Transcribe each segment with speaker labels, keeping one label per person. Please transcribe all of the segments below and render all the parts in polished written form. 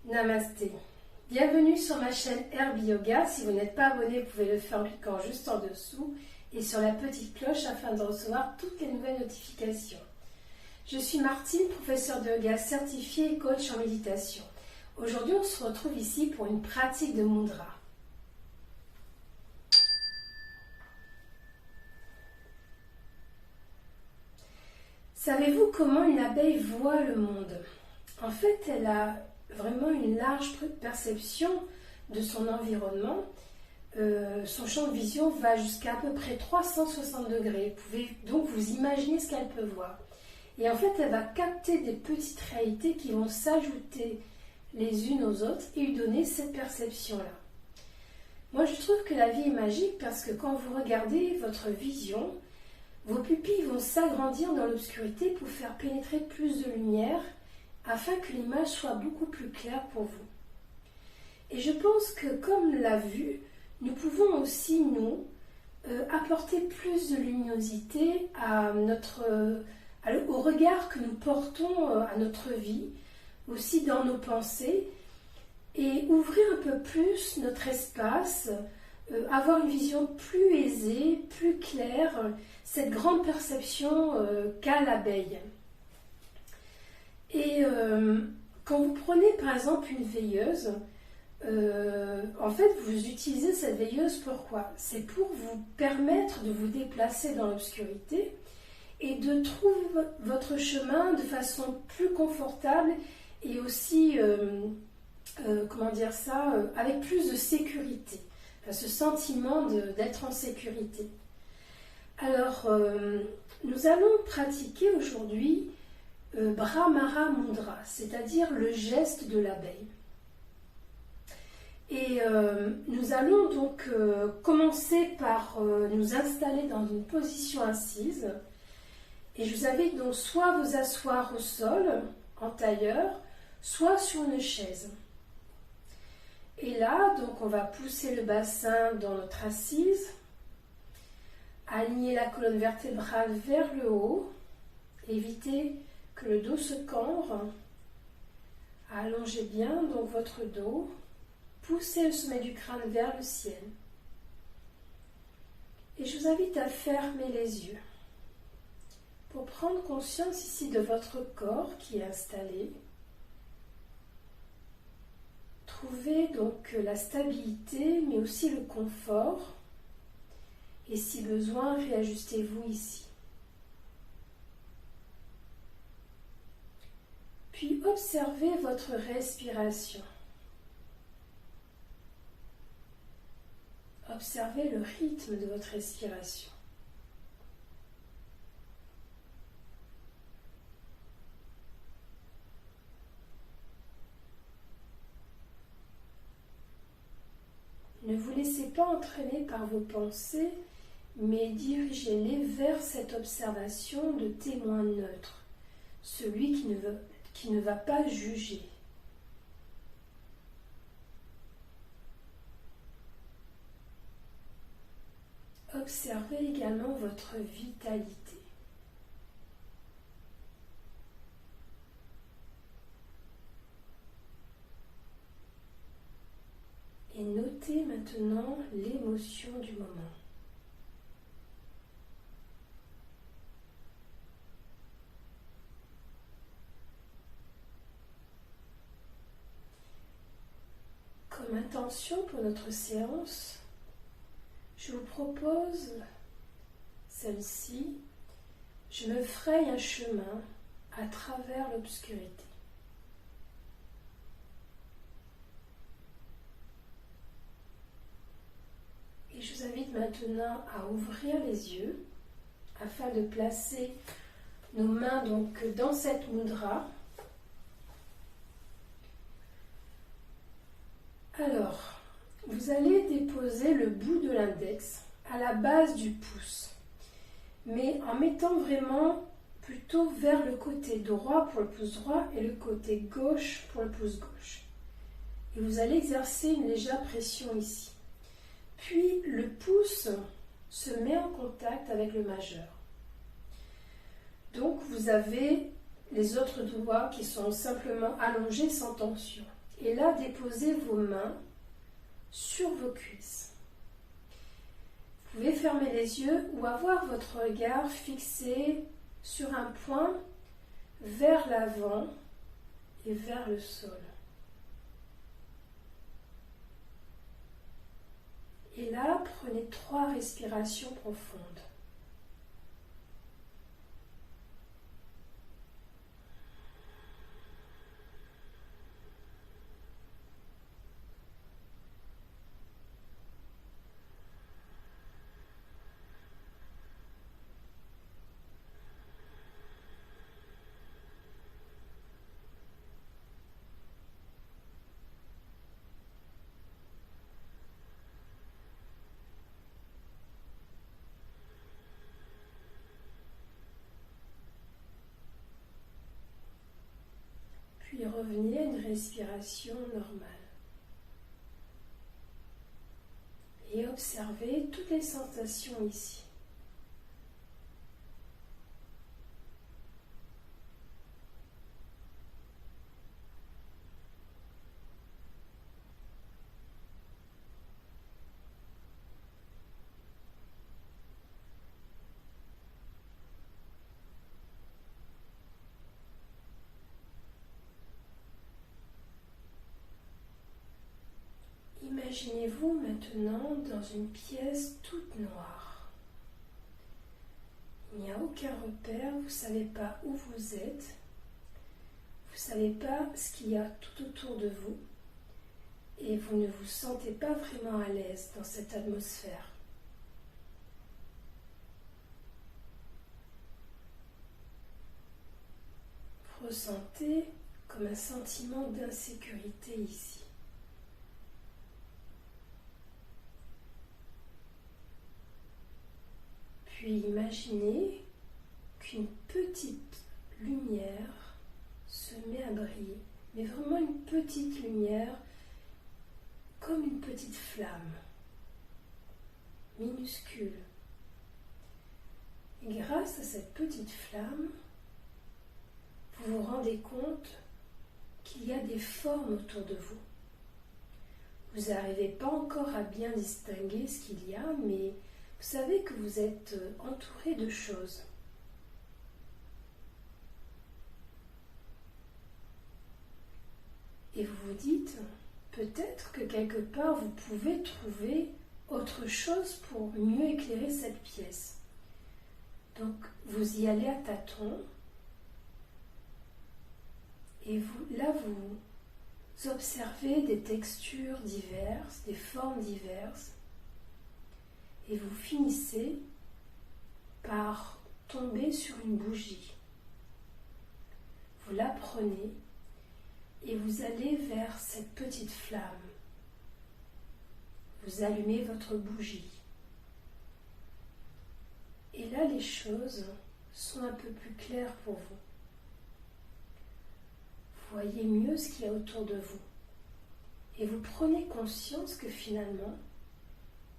Speaker 1: Namasté. Bienvenue sur ma chaîne Herbe Yoga. Si vous n'êtes pas abonné, vous pouvez le faire en cliquant juste en dessous et sur la petite cloche afin de recevoir toutes les nouvelles notifications. Je suis Martine, professeure de yoga certifiée et coach en méditation. Aujourd'hui, on se retrouve ici pour une pratique de mudra. Savez-vous comment une abeille voit le monde? En fait, elle a vraiment une large perception de son environnement. Son champ de vision va jusqu'à peu près 360 degrés. Vous pouvez donc vous imaginer ce qu'elle peut voir. Et en fait, elle va capter des petites réalités qui vont s'ajouter les unes aux autres et lui donner cette perception-là. Moi, je trouve que la vie est magique parce que quand vous regardez votre vision, vos pupilles vont s'agrandir dans l'obscurité pour faire pénétrer plus de lumière afin que l'image soit beaucoup plus claire pour vous. Et je pense que comme la vue, nous pouvons aussi, nous, apporter plus de luminosité au regard que nous portons à notre vie, aussi dans nos pensées, et ouvrir un peu plus notre espace, avoir une vision plus aisée, plus claire, cette grande perception qu'a l'abeille. Et quand vous prenez par exemple une veilleuse, en fait vous utilisez cette veilleuse pourquoi? C'est pour vous permettre de vous déplacer dans l'obscurité et de trouver votre chemin de façon plus confortable et aussi, avec plus de sécurité, enfin, ce sentiment d'être en sécurité. Alors, nous allons pratiquer aujourd'hui Bhramara Mudra, c'est-à-dire le geste de l'abeille. Et nous allons donc commencer par nous installer dans une position assise. Et je vous invite donc soit à vous asseoir au sol, en tailleur, soit sur une chaise. Et là, donc on va pousser le bassin dans notre assise, aligner la colonne vertébrale vers le haut, éviter que le dos se cambre, allongez bien donc votre dos, poussez le sommet du crâne vers le ciel. Et je vous invite à fermer les yeux pour prendre conscience ici de votre corps qui est installé. Trouvez donc la stabilité mais aussi le confort et si besoin, réajustez-vous ici. Puis observez votre respiration. Observez le rythme de votre respiration. Ne vous laissez pas entraîner par vos pensées, mais dirigez-les vers cette observation de témoin neutre, celui qui ne va pas juger. Observez également votre vitalité. Et notez maintenant l'émotion du moment. Comme intention pour notre séance, je vous propose celle-ci. Je me fraye un chemin à travers l'obscurité. Et je vous invite maintenant à ouvrir les yeux afin de placer nos mains donc dans cette mudra. Alors, vous allez déposer le bout de l'index à la base du pouce, mais en mettant vraiment plutôt vers le côté droit pour le pouce droit et le côté gauche pour le pouce gauche. Et vous allez exercer une légère pression ici. Puis le pouce se met en contact avec le majeur. Donc vous avez les autres doigts qui sont simplement allongés sans tension. Et là, déposez vos mains sur vos cuisses. Vous pouvez fermer les yeux ou avoir votre regard fixé sur un point vers l'avant et vers le sol. Et là, prenez 3 respirations profondes. Puis revenez à une respiration normale. Et observez toutes les sensations ici. Imaginez-vous maintenant dans une pièce toute noire. Il n'y a aucun repère, vous ne savez pas où vous êtes, vous ne savez pas ce qu'il y a tout autour de vous et vous ne vous sentez pas vraiment à l'aise dans cette atmosphère. Vous ressentez comme un sentiment d'insécurité ici. Puis imaginez qu'une petite lumière se met à briller, mais vraiment une petite lumière, comme une petite flamme, minuscule. Et grâce à cette petite flamme, vous vous rendez compte qu'il y a des formes autour de vous. Vous n'arrivez pas encore à bien distinguer ce qu'il y a, mais vous savez que vous êtes entouré de choses. Et vous vous dites, peut-être que quelque part vous pouvez trouver autre chose pour mieux éclairer cette pièce. Donc vous y allez à tâtons et vous observez des textures diverses, des formes diverses. Et vous finissez par tomber sur une bougie. Vous la prenez et vous allez vers cette petite flamme. Vous allumez votre bougie. Et là, les choses sont un peu plus claires pour vous. Vous voyez mieux ce qu'il y a autour de vous. Et vous prenez conscience que finalement,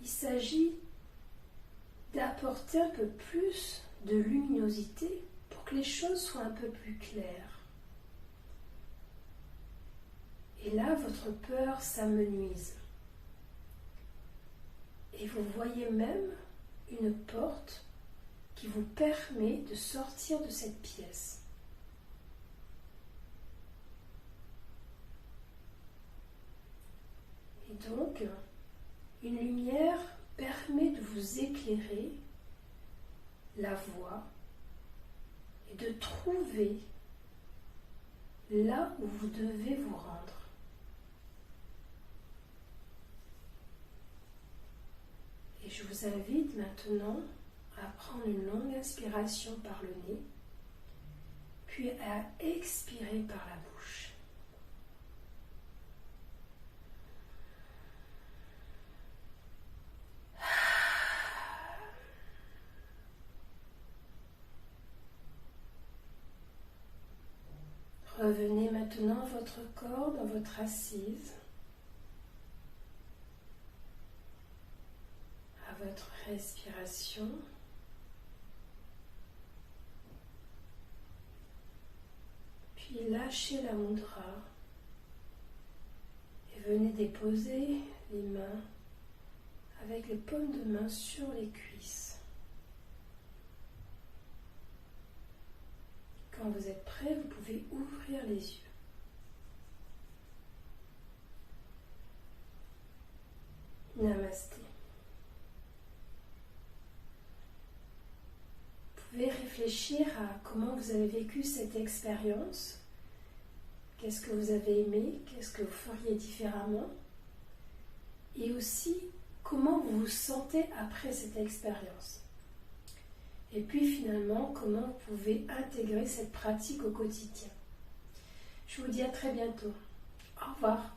Speaker 1: il s'agit d'apporter un peu plus de luminosité pour que les choses soient un peu plus claires. Et là, votre peur s'amenuise. Et vous voyez même une porte qui vous permet de sortir de cette pièce. Et donc, une lumière permet de vous éclairer la voie et de trouver là où vous devez vous rendre. Et je vous invite maintenant à prendre une longue inspiration par le nez, puis à expirer par la bouche. Revenez maintenant à votre corps, dans votre assise, à votre respiration. Puis lâchez la mudra Venez déposer les mains avec les paumes de main sur les cuisses. Quand vous êtes prêt, vous pouvez ouvrir les yeux. Namasté. Vous pouvez réfléchir à comment vous avez vécu cette expérience. Qu'est-ce que vous avez aimé? Qu'est-ce que vous feriez différemment? Et aussi, comment vous vous sentez après cette expérience? Et puis finalement, comment vous pouvez intégrer cette pratique au quotidien? Je vous dis à très bientôt. Au revoir.